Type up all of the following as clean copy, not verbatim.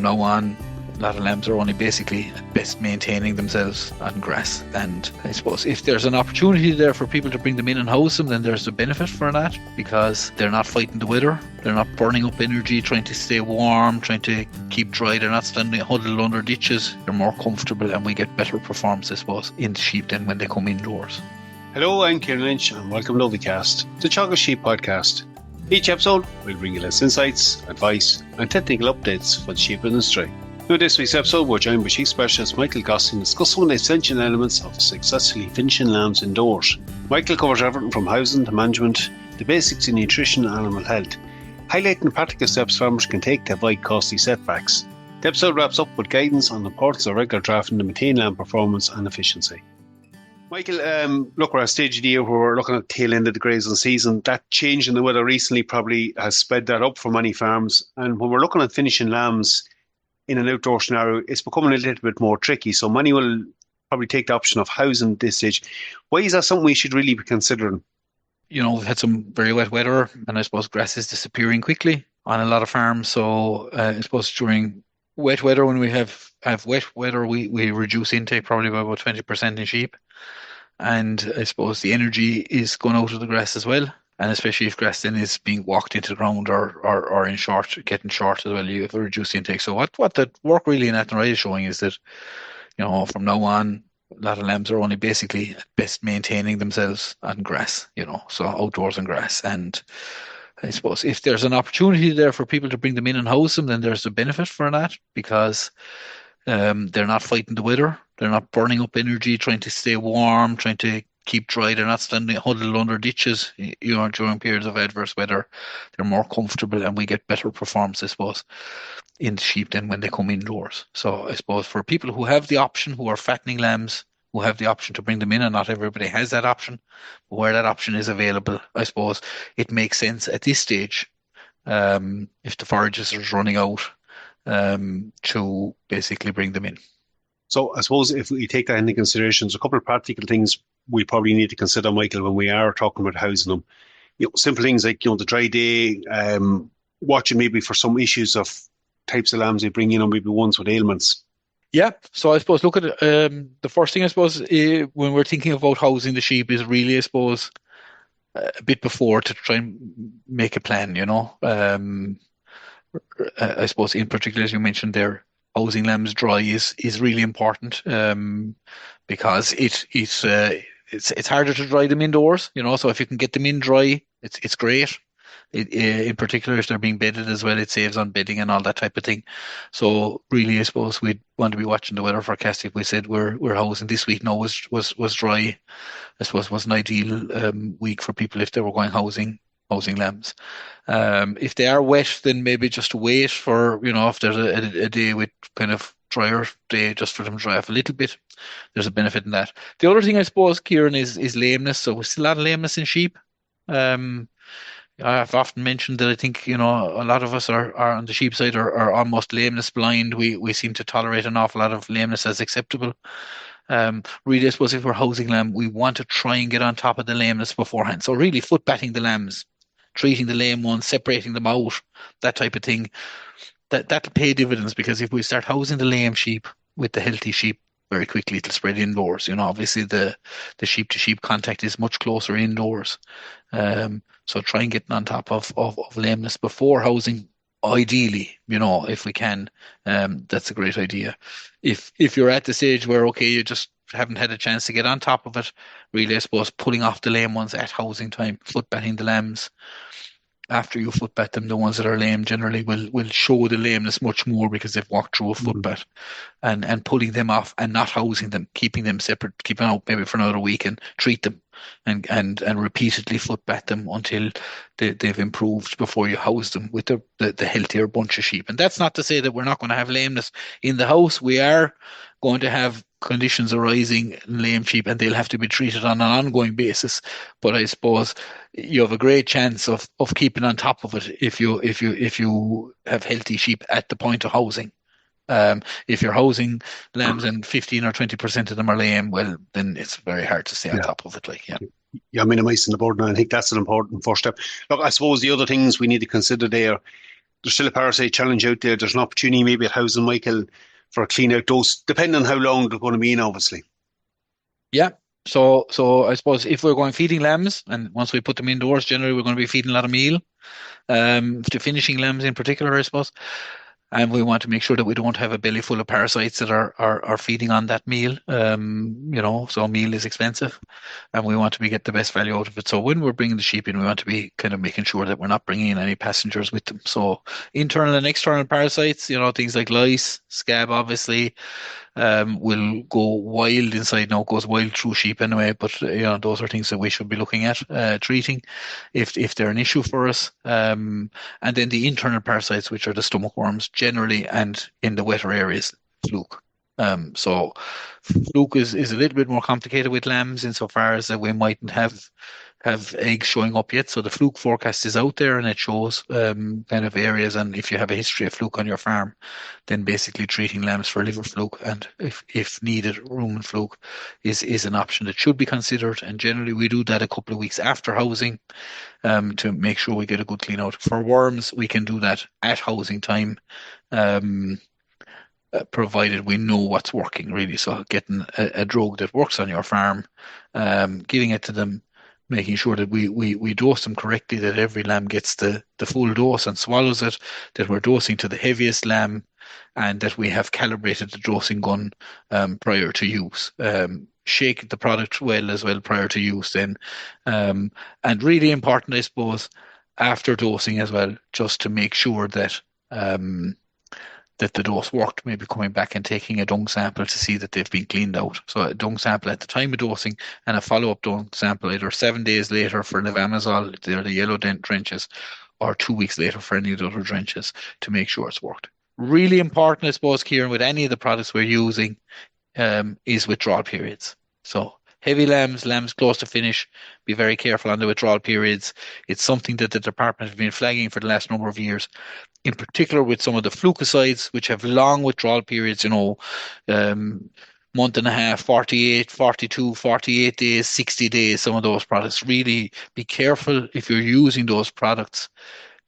now on, a lot of lambs are only basically at best maintaining themselves on grass. And I suppose if there's an opportunity there for people to bring them in and house them, then there's a benefit for that, because they're not fighting the weather. They're not burning up energy trying to stay warm, trying to keep dry. They're not standing huddled under ditches. They're more comfortable, and we get better performance, I suppose, in the sheep than when they come indoors. Hello, I'm Kieran Lynch and welcome to OviCast, the Teagasc Sheep podcast. Each episode will bring you less insights, advice and technical updates for the sheep industry. Now, this week's episode, we're joined by sheep specialist Michael Gottstein to discuss some of the essential elements of successfully finishing lambs indoors. Michael covers everything from housing to management, the basics in nutrition and animal health, highlighting the practical steps farmers can take to avoid costly setbacks. The episode wraps up with guidance on the importance of regular drafting to maintain lamb performance and efficiency. Michael, look, we're at a stage of the year where we're looking at the tail end of the grazing season. That change in the weather recently probably has sped that up for many farms. And when we're looking at finishing lambs in an outdoor scenario, it's becoming a little bit more tricky. So many will probably take the option of housing at this stage. Why is that something we should really be considering? You know, we've had some very wet weather, and I suppose grass is disappearing quickly on a lot of farms. So I suppose during wet weather, when we have wet weather, we reduce intake probably by about 20% in sheep. And I suppose the energy is going out of the grass as well. And especially if grass then is being walked into the ground or in short, getting short as well, you have a reduced intake. So what the work really in Athenry is showing is that, you know, from now on, a lot of lambs are only basically at best maintaining themselves on grass, you know, so outdoors on grass. And I suppose if there's an opportunity there for people to bring them in and house them, then there's a benefit for that, because they're not fighting the weather. They're not burning up energy trying to stay warm, trying to keep dry. They're not standing huddled under ditches, you know, during periods of adverse weather. They're more comfortable, and we get better performance, I suppose, in the sheep than when they come indoors. So I suppose for people who have the option, who are fattening lambs, who have the option to bring them in, and not everybody has that option, but where that option is available, I suppose it makes sense at this stage, if the forages are running out, to basically bring them in. So I suppose if we take that into consideration, there's a couple of practical things we probably need to consider, Michael, when we are talking about housing them. You know, simple things like, you know, the dry day, watching maybe for some issues of types of lambs they bring in, or maybe ones with ailments. Yeah, so I suppose look at the first thing, I suppose, when we're thinking about housing the sheep is really, I suppose, a bit before to try and make a plan, you know. I suppose in particular, as you mentioned there, housing lambs dry is really important, because it's harder to dry them indoors, you know. So if you can get them in dry, it's great. In particular, if they're being bedded as well, it saves on bedding and all that type of thing. So really, I suppose we'd want to be watching the weather forecast. If we said we're housing this week now was dry, I suppose was an ideal week for people if they were going housing lambs. If they are wet, then maybe just wait for, you know, if there's a day with kind of drier day, just for them to dry off a little bit. There's a benefit in that. The other thing, I suppose, Kieran, is lameness. So we see a lot of lameness in sheep. I've often mentioned that I think, you know, a lot of us are on the sheep side are almost lameness blind. We seem to tolerate an awful lot of lameness as acceptable. Really, I suppose if we're housing lamb, we want to try and get on top of the lameness beforehand. So really foot batting the lambs, treating the lame ones, separating them out, that type of thing. That'll pay dividends, because if we start housing the lame sheep with the healthy sheep, very quickly it'll spread indoors. You know, obviously the sheep to sheep contact is much closer indoors. So try and get on top of lameness before housing, ideally, you know, if we can. That's a great idea. If you're at the stage where, okay, you just haven't had a chance to get on top of it, really, I suppose, pulling off the lame ones at housing time, foot batting the lambs. After you foot bat them, the ones that are lame generally will show the lameness much more, because they've walked through a foot bat, and pulling them off and not housing them, keeping them separate, keeping out maybe for another week, and treat them and repeatedly foot bat them until they've improved before you house them with the healthier bunch of sheep. And that's not to say that we're not going to have lameness in the house. We are going to have conditions arising in lame sheep, and they'll have to be treated on an ongoing basis. But I suppose you have a great chance of keeping on top of it if you have healthy sheep at the point of housing. If you're housing lambs and 15 or 20% of them are lame, well, then it's very hard to stay on top of it. Yeah, minimizing the burden. I think that's an important first step. Look, I suppose the other things we need to consider there, there's still a parasite challenge out there. There's an opportunity maybe at housing, Michael, for a clean out dose, depending on how long they're going to be in, obviously. Yeah. So I suppose if we're going feeding lambs, and once we put them indoors, generally we're going to be feeding a lot of meal, to finishing lambs in particular, I suppose. And we want to make sure that we don't have a belly full of parasites that are feeding on that meal. So meal is expensive, and we want to be get the best value out of it. So when we're bringing the sheep in, we want to be kind of making sure that we're not bringing in any passengers with them. So internal and external parasites, things like lice, scab, obviously, will go wild inside. Now it goes wild through sheep anyway, but those are things that we should be looking at treating if they're an issue for us. And then the internal parasites, which are the stomach worms generally, and in the wetter areas, fluke. So fluke is a little bit more complicated with lambs insofar as that we mightn't have eggs showing up yet. So the fluke forecast is out there and it shows kind of areas. And if you have a history of fluke on your farm, then basically treating lambs for liver fluke and if needed, rumen fluke is an option that should be considered. And generally we do that a couple of weeks after housing to make sure we get a good clean out. For worms, we can do that at housing time. Um, Provided we know what's working really. So getting a drug that works on your farm, giving it to them, making sure that we dose them correctly, that every lamb gets the full dose and swallows it, that we're dosing to the heaviest lamb, and that we have calibrated the dosing gun prior to use. Shake the product well as well prior to use then. And really important, I suppose, after dosing as well, just to make sure that the dose worked, maybe coming back and taking a dung sample to see that they've been cleaned out. So a dung sample at the time of dosing and a follow-up dung sample either 7 days later for levamisole, they're the yellow dent drenches, or 2 weeks later for any of the other drenches to make sure it's worked. Really important, I suppose, Kieran, with any of the products we're using, is withdrawal periods. So heavy lambs close to finish, be very careful on the withdrawal periods. It's something that the department have been flagging for the last number of years, in particular with some of the flukicides, which have long withdrawal periods, month and a half, 48, 42, 48 days, 60 days, some of those products. Really be careful if you're using those products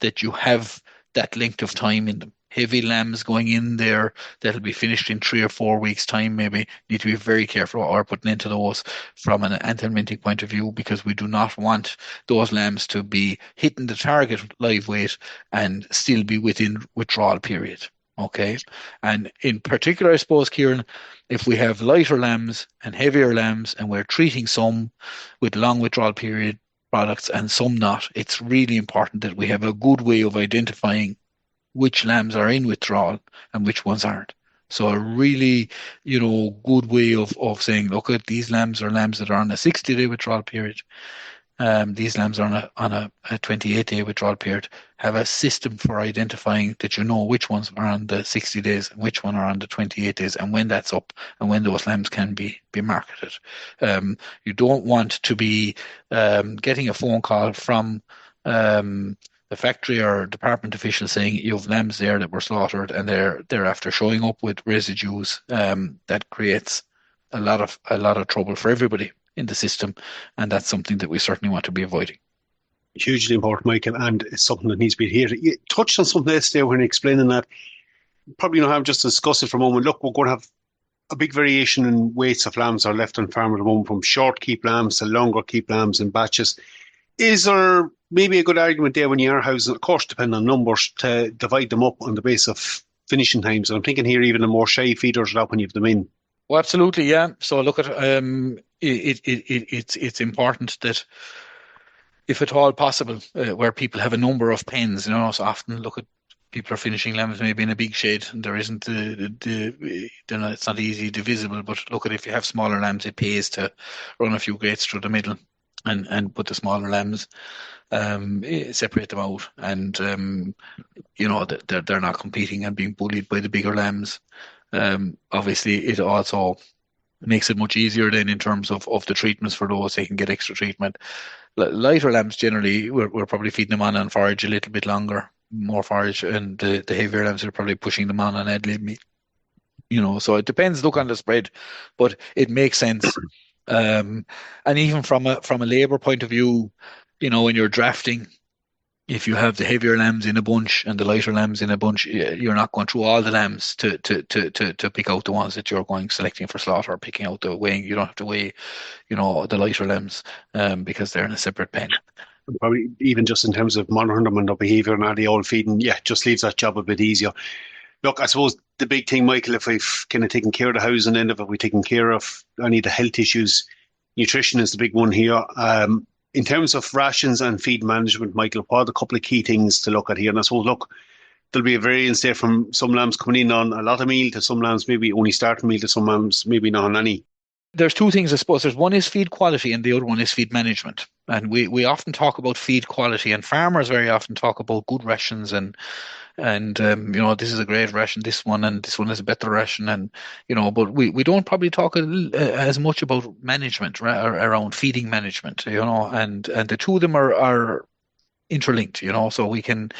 that you have that length of time in them. Heavy lambs going in there that'll be finished in 3 or 4 weeks' time, maybe need to be very careful or putting into those from an anthelmintic point of view, because we do not want those lambs to be hitting the target live weight and still be within withdrawal period. Okay. And in particular, I suppose, Kieran, if we have lighter lambs and heavier lambs and we're treating some with long withdrawal period products and some not, it's really important that we have a good way of identifying which lambs are in withdrawal and which ones aren't. So a really, good way of saying, look, at these lambs are lambs that are on a 60-day withdrawal period. These lambs are on a 28-day withdrawal period. Have a system for identifying that which ones are on the 60 days and which one are on the 28 days and when that's up and when those lambs can be marketed. You don't want to be getting a phone call from the factory or department official saying you have lambs there that were slaughtered and they're after showing up with residues. That creates a lot of trouble for everybody in the system, and that's something that we certainly want to be avoiding. Hugely important, Michael, and it's something that needs to be here. You touched on something else there when explaining that. Probably not have just discussed it for a moment. Look, we're going to have a big variation in weights of lambs are left on farm at the moment, from short keep lambs to longer keep lambs in batches. Is there maybe a good argument there when you are housing, of course, depending on numbers, to divide them up on the basis of finishing times? And I'm thinking here even the more shy feeders are out when you have them in. Well, absolutely, yeah. So look at it's important that if at all possible, where people have a number of pens, so often look at people are finishing lambs maybe in a big shed and there isn't it's not easy divisible, but look at if you have smaller lambs, it pays to run a few grates through the middle and put the smaller lambs, separate them out, and they're not competing and being bullied by the bigger lambs. Obviously, it also makes it much easier then in terms of the treatments for those. They can get extra treatment. Lighter lambs generally, we're probably feeding them on forage a little bit longer, more forage, and the heavier lambs are probably pushing them on ad lib meat. So it depends. Look on the spread, but it makes sense. And even from a labor point of view, when you're drafting, if you have the heavier lambs in a bunch and the lighter lambs in a bunch, you're not going through all the lambs to pick out the ones that you're going selecting for slaughter, or picking out the weighing. You don't have to weigh, the lighter lambs, because they're in a separate pen. Probably even just in terms of monitoring them and their behaviour and all the old feeding, yeah, just leaves that job a bit easier. Look, I suppose the big thing, Michael, if we've kind of taken care of the housing end of it, we've taken care of any of the health issues. Nutrition is the big one here. In terms of rations and feed management, Michael, what are the couple of key things to look at here? And I suppose, look, there'll be a variance there from some lambs coming in on a lot of meal to some lambs maybe only starting meal to some lambs maybe not on any. There's two things, I suppose. There's one is feed quality and the other one is feed management. And we often talk about feed quality, and farmers very often talk about good rations, and this is a great ration, this one, and this one is a better ration, and but we don't probably talk as much about management, around feeding management, and the two of them are interlinked, so we can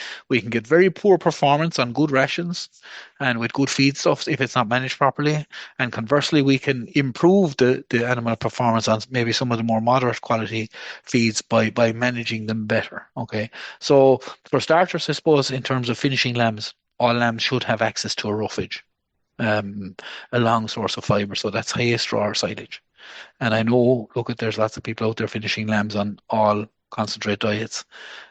get very poor performance on good rations and with good feedstuffs if it's not managed properly. And conversely, we can improve the animal performance on maybe some of the more moderate quality feeds by managing them better. Okay. So for starters, I suppose in terms of finishing lambs, all lambs should have access to a roughage, um, a long source of fiber. So that's hay, straw, or silage. And I know, look, there's lots of people out there finishing lambs on all concentrate diets.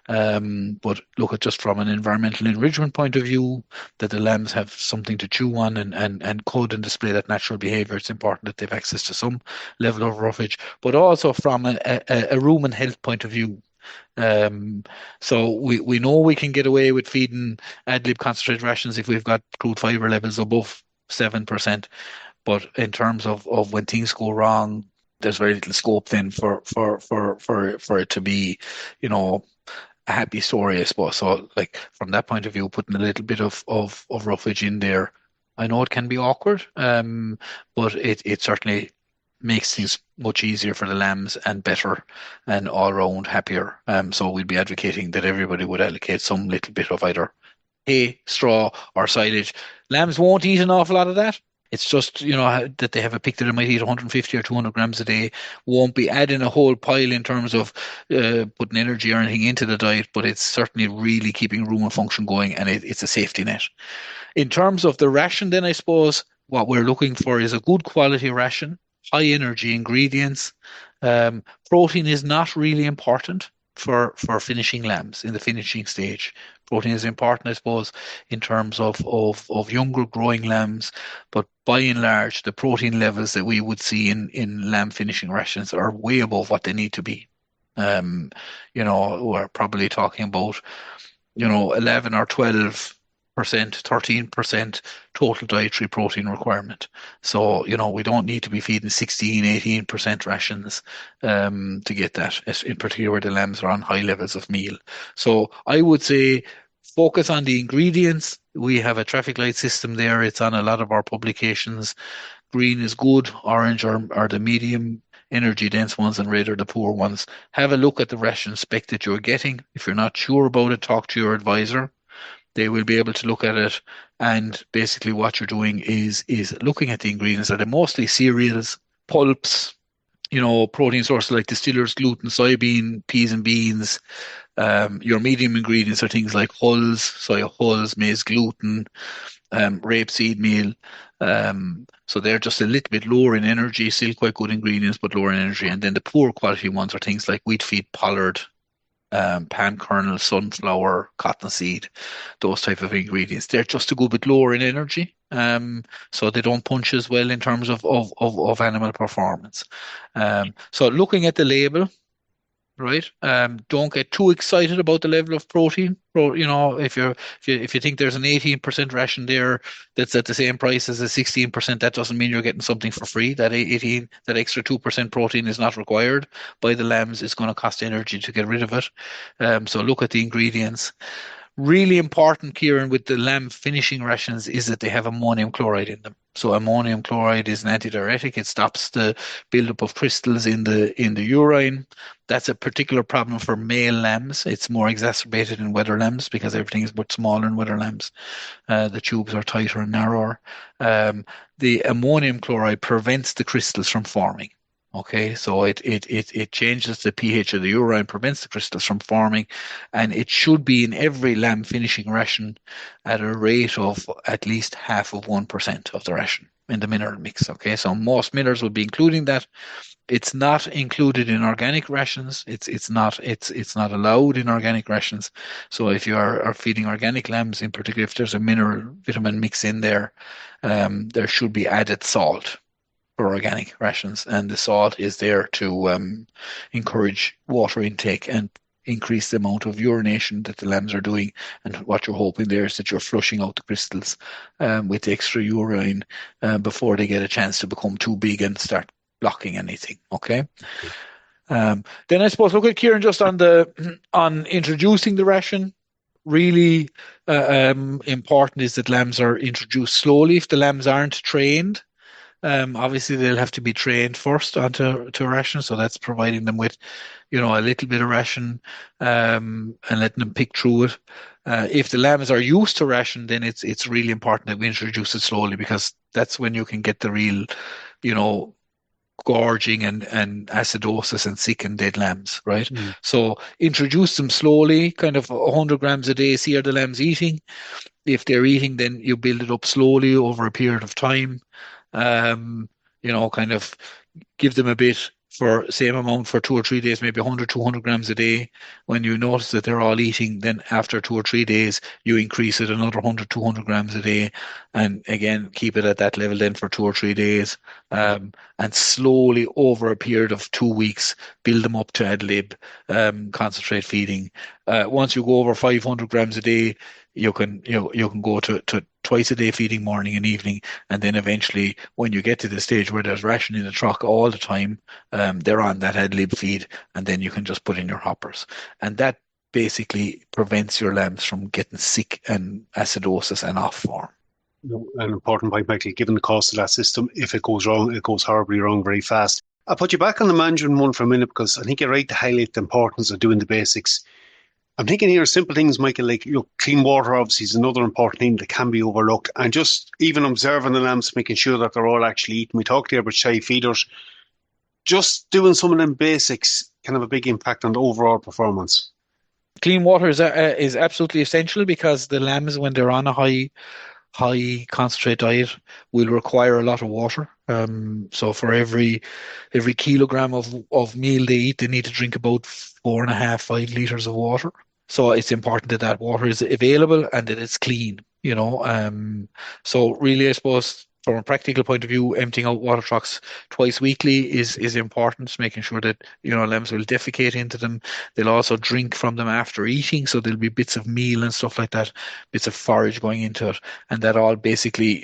But look at just from an environmental enrichment point of view, that the lambs have something to chew on and code and display that natural behavior. It's important that they have access to some level of roughage, but also from a rumen health point of view. Um, so we know we can get away with feeding ad lib concentrate rations if we've got crude fiber levels above 7%. But in terms of when things go wrong, there's very little scope then for it to be, you know, a happy story, I suppose. So, like from that point of view, putting a little bit of roughage in there, I know it can be awkward, but it certainly makes things much easier for the lambs and better and all round happier. So we'd be advocating that everybody would allocate some little bit of either hay, straw, or silage. Lambs won't eat an awful lot of that. It's just, that they have a pick that they might eat 150 or 200 grams a day. Won't be adding a whole pile in terms of putting energy or anything into the diet, but it's certainly really keeping room and function going, and it's a safety net. In terms of the ration, then I suppose what we're looking for is a good quality ration, high energy ingredients. Protein is not really important for finishing lambs in the finishing stage. Protein is important, I suppose, in terms of younger growing lambs, but by and large, the protein levels that we would see in lamb finishing rations are way above what they need to be. Um, we're probably talking about 11 or 12%, 13% total dietary protein requirement. So, we don't need to be feeding 16, 18% rations to get that, in particular where the lambs are on high levels of meal. So I would say focus on the ingredients. We have a traffic light system there. It's on a lot of our publications. Green is good, orange are the medium energy dense ones, and red are the poor ones. Have a look at the ration spec that you're getting. If you're not sure about it, talk to your advisor. They will be able to look at it, and basically what you're doing is looking at the ingredients. Are they mostly cereals, pulps, protein sources like distillers, gluten, soybean, peas and beans. Your medium ingredients are things like hulls, soya hulls, maize gluten, rapeseed meal. So they're just a little bit lower in energy, still quite good ingredients, but lower in energy. And then the poor quality ones are things like wheat feed, pollard, palm kernel, sunflower, cottonseed, those type of ingredients. They're just a good bit lower in energy. So they don't punch as well in terms of animal performance. So looking at the label, right? Don't get too excited about the level of protein. If you think there's an 18% ration there that's at the same price as a 16%, that doesn't mean you're getting something for free. That extra 2% protein is not required by the lambs. It's going to cost energy to get rid of it. So look at the ingredients. Really important, Kieran, with the lamb finishing rations is that they have ammonium chloride in them. So ammonium chloride is an antidiuretic. It stops the buildup of crystals in the urine. That's a particular problem for male lambs. It's more exacerbated in wether lambs because everything is much smaller in wether lambs. The tubes are tighter and narrower. The ammonium chloride prevents the crystals from forming. Okay, so it changes the pH of the urine, prevents the crystals from forming, and it should be in every lamb finishing ration at a rate of at least half of 1% of the ration in the mineral mix. Okay, so most minerals will be including that. It's not included in organic rations. It's not allowed in organic rations. So if you are feeding organic lambs, in particular, if there's a mineral vitamin mix in there, there should be added salt for organic rations, and the salt is there to encourage water intake and increase the amount of urination that the lambs are doing. And what you're hoping there is that you're flushing out the crystals with the extra urine before they get a chance to become too big and start blocking anything. Okay. Then I suppose look at Kieran just on the on introducing the ration. Really important is that lambs are introduced slowly. If the lambs aren't trained, obviously, they'll have to be trained first onto to ration, so that's providing them with, a little bit of ration, and letting them pick through it. If the lambs are used to ration, then it's really important that we introduce it slowly because that's when you can get the real, you know, gorging and acidosis and sick and dead lambs, right? Mm. So introduce them slowly, kind of 100 grams a day. See are the lambs eating? If they're eating, then you build it up slowly over a period of time. Kind of give them a bit for same amount for 2 or 3 days, maybe 100, 200 grams a day. When you notice that they're all eating, then after 2 or 3 days, you increase it another 100, 200 grams a day. And again, keep it at that level then for 2 or 3 days. And slowly over a period of 2 weeks, build them up to ad lib, concentrate feeding. Once you go over 500 grams a day, you can go to twice a day feeding morning and evening, and then eventually when you get to the stage where there's ration in the truck all the time, they're on that ad lib feed, and then you can just put in your hoppers, and that basically prevents your lambs from getting sick and acidosis and off form. No, an important point, Michael, given the cost of that system, if it goes wrong, it goes horribly wrong very fast. I'll put you back on the management one for a minute because I think you're right to highlight the importance of doing the basics. I'm thinking here simple things, Michael, like clean water obviously is another important thing that can be overlooked. And just even observing the lambs, making sure that they're all actually eating. We talked here about shy feeders. Just doing some of them basics can have a big impact on the overall performance. Clean water is absolutely essential because the lambs, when they're on a high concentrate diet, will require a lot of water. So for every kilogram of meal they eat, they need to drink about 4.5, 5 liters of water. So it's important that that water is available and that it's clean, you know. So really, I suppose from a practical point of view, emptying out water trucks twice weekly is important, making sure that, lambs will defecate into them. They'll also drink from them after eating, so there'll be bits of meal and stuff like that, bits of forage going into it, and that all basically,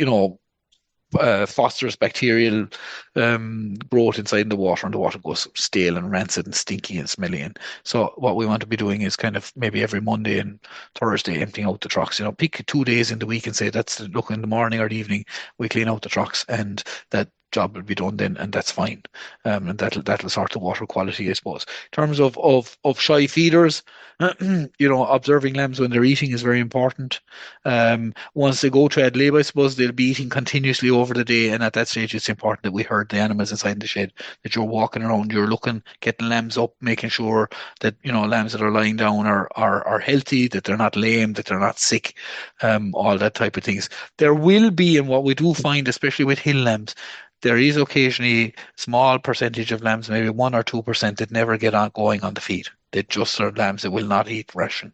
fosters bacterial growth inside the water, and the water goes stale and rancid and stinky and smelly. And so, what we want to be doing is kind of maybe every Monday and Thursday emptying out the trucks. Pick 2 days in the week and say that's the look in the morning or the evening we clean out the trucks, and that job will be done then, and that's fine. And that'll sort the water quality, I suppose. In terms of shy feeders, observing lambs when they're eating is very important. Once they go to ad lib, I suppose they'll be eating continuously over the day, and at that stage, it's important that we herd the animals inside the shed. That you're walking around, you're looking, getting lambs up, making sure that lambs that are lying down are healthy, that they're not lame, that they're not sick, all that type of things. There will be, and what we do find, especially with hill lambs, there is occasionally small percentage of lambs, maybe 1 or 2%, that never get on going on the feed. They just are lambs that will not eat ration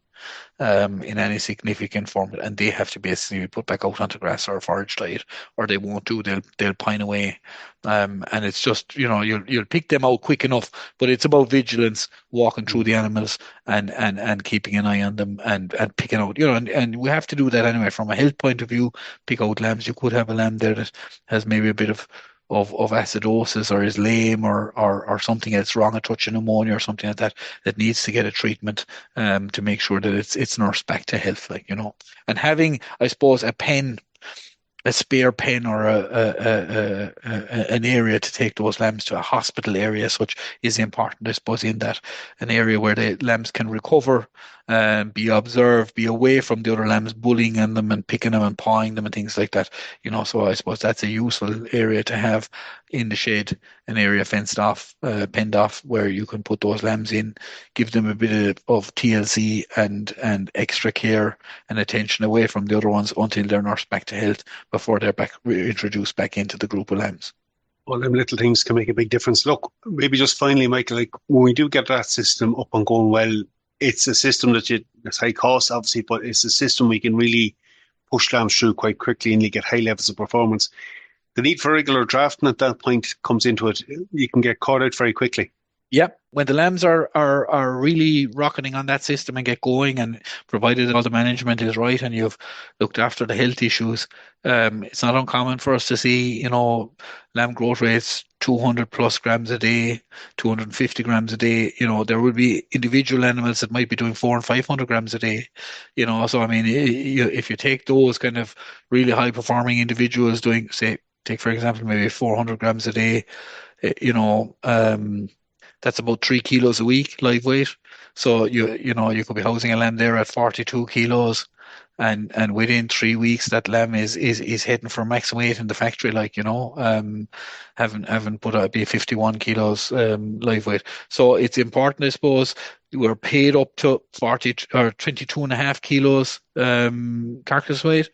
in any significant form, and they have to basically be put back out onto grass or a forage diet, or they won't do. They'll pine away, and it's just you'll pick them out quick enough. But it's about vigilance, walking through the animals and keeping an eye on them and picking out and we have to do that anyway from a health point of view. Pick out lambs. You could have a lamb there that has maybe a bit of acidosis or is lame or something that's wrong, a touch of pneumonia or something like that, that needs to get a treatment to make sure that it's nursed back to health, and having, I suppose, a spare pen or an area to take those lambs to, a hospital area such, is important, I suppose, in that an area where the lambs can recover and be observed, be away from the other lambs bullying on them and picking them and pawing them and things like that. So I suppose that's a useful area to have. in the shed, an area fenced off, penned off, where you can put those lambs in, give them a bit of TLC and extra care and attention away from the other ones until they're nursed back to health before they're introduced back into the group of lambs. All them little things can make a big difference. Look, maybe just finally, Michael, like when we do get that system up and going well, it's a system it's high cost, obviously, but it's a system we can really push lambs through quite quickly and you get high levels of performance. The need for regular drafting at that point comes into it. You can get caught out very quickly. Yep. When the lambs are really rocketing on that system and get going, and provided all the management is right and you've looked after the health issues, it's not uncommon for us to see, lamb growth rates 200 plus grams a day, 250 grams a day. There will be individual animals that might be doing 400 and 500 grams a day. So I mean, if you take those kind of really high performing individuals doing, say, take for example, maybe 400 grams a day, that's about 3 kilos a week live weight. So you could be housing a lamb there at 42 kilos, and within 3 weeks that lamb is heading for max weight in the factory, having put out be 51 kilos live weight. So it's important, I suppose. We're paid up to 40 or 22 and a half kilos carcass weight.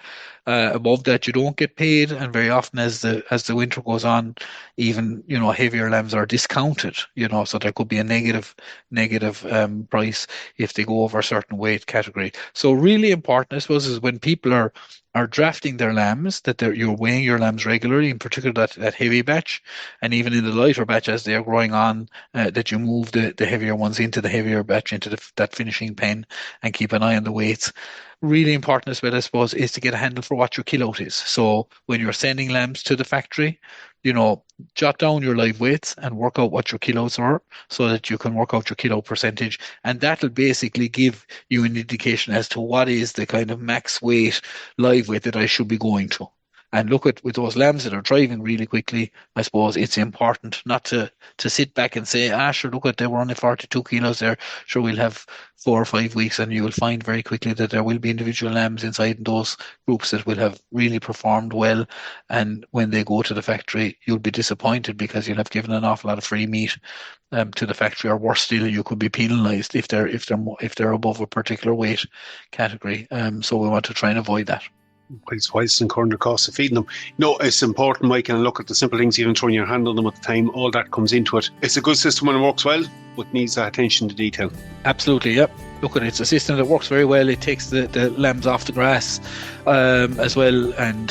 Above that, you don't get paid, and very often as the winter goes on, even heavier lambs are discounted. So there could be a negative price if they go over a certain weight category. So really important, I suppose, is when people are drafting their lambs, that you're weighing your lambs regularly, in particular that heavy batch, and even in the lighter batch as they are growing on, that you move the heavier ones into the heavier batch, into that finishing pen, and keep an eye on the weights. Really important as well, I suppose, is to get a handle for what your kilout is. So when you're sending lambs to the factory, jot down your live weights and work out what your kilos are so that you can work out your kilo percentage. And that'll basically give you an indication as to what is the kind of max weight, live weight that I should be going to. And look at with those lambs that are driving really quickly, I suppose it's important not to sit back and say, sure, look at, they were only 42 kilos there. Sure, we'll have 4 or 5 weeks, and you will find very quickly that there will be individual lambs inside those groups that will have really performed well. And when they go to the factory, you'll be disappointed because you'll have given an awful lot of free meat to the factory, or worse still, you could be penalised if they're above a particular weight category. So we want to try and avoid that. Quite twice incurring the cost of feeding them. It's important, Mike, and look at the simple things, even throwing your hand on them at the time, all that comes into it. It's a good system when it works well, but needs that attention to detail. Absolutely, yep. Look, it's a system that works very well. It takes the lambs off the grass as well, and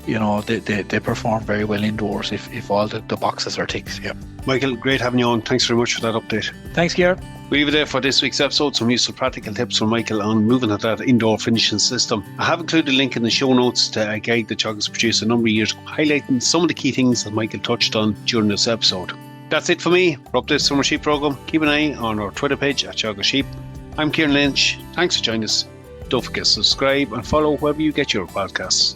they perform very well indoors if all the boxes are ticked. Yeah. Michael, great having you on. Thanks very much for that update. Thanks, Ciara. We leave it there for this week's episode. Some useful practical tips from Michael on moving to that indoor finishing system. I have included a link in the show notes to a guide that Teagasc produced a number of years, highlighting some of the key things that Michael touched on during this episode. That's it for me for updates from our sheep programme. Keep an eye on our Twitter page at Teagasc Sheep. I'm Kieran Lynch. Thanks for joining us. Don't forget to subscribe and follow wherever you get your podcasts.